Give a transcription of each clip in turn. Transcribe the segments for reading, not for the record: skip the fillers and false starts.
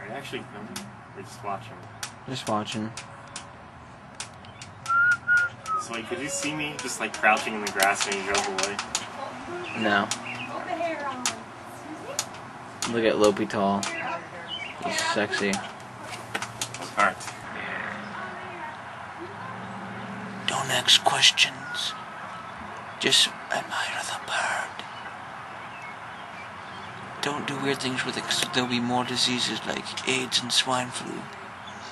Are you actually filming? We're just watching. Just watching. So, like, could you see me just, like, crouching in the grass when you drove away? No. Look at Lopey Tall. He's sexy. Alright. Don't ask questions. Just admire the bird. Don't do weird things with it, because there'll be more diseases like AIDS and swine flu.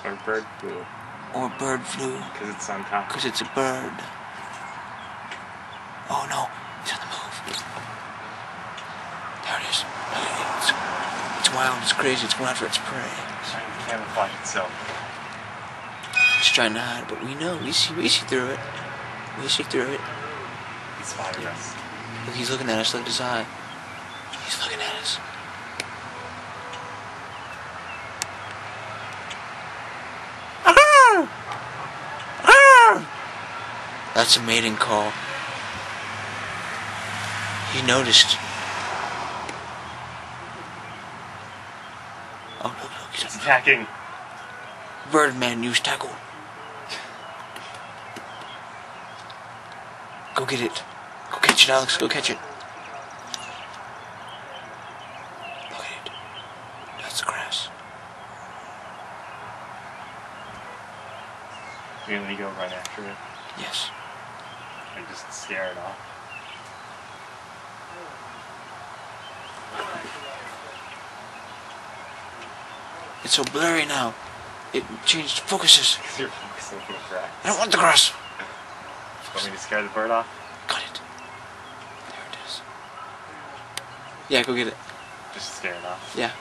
Or bird flu. Or bird flu. Because it's on top. Because it's a bird. Oh no, it's on the move. There it is. It's wild, it's crazy, it's going after its prey. It's trying to camouflage itself. It's trying to hide, but we know. We see through it. We see through it. He spotted us. Look, he's looking at us. Look at his eye. He's looking at us. That's a mating call. He noticed. Oh, look, he's attacking. Birdman, use tackle. Go get it. Go catch it, Alex. Go catch it. Look at it. That's the grass. You're gonna go right after it? Yes. And just scare it off? It's so blurry now. It changed focuses. Because you're focusing on the grass. I don't want the grass. Want me to scare the bird off? Got it. There it is. Yeah, go get it. Just scare it off? Yeah.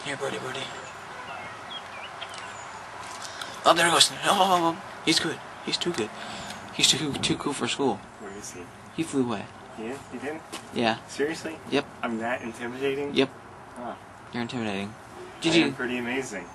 Here, birdie. Oh, there he goes. Oh, he's good. He's too good. He's too cool for school. Where is he? He flew away. Yeah? He did? Yeah. Seriously? Yep. I'm that intimidating? Yep. Huh. You're intimidating. I'm pretty amazing.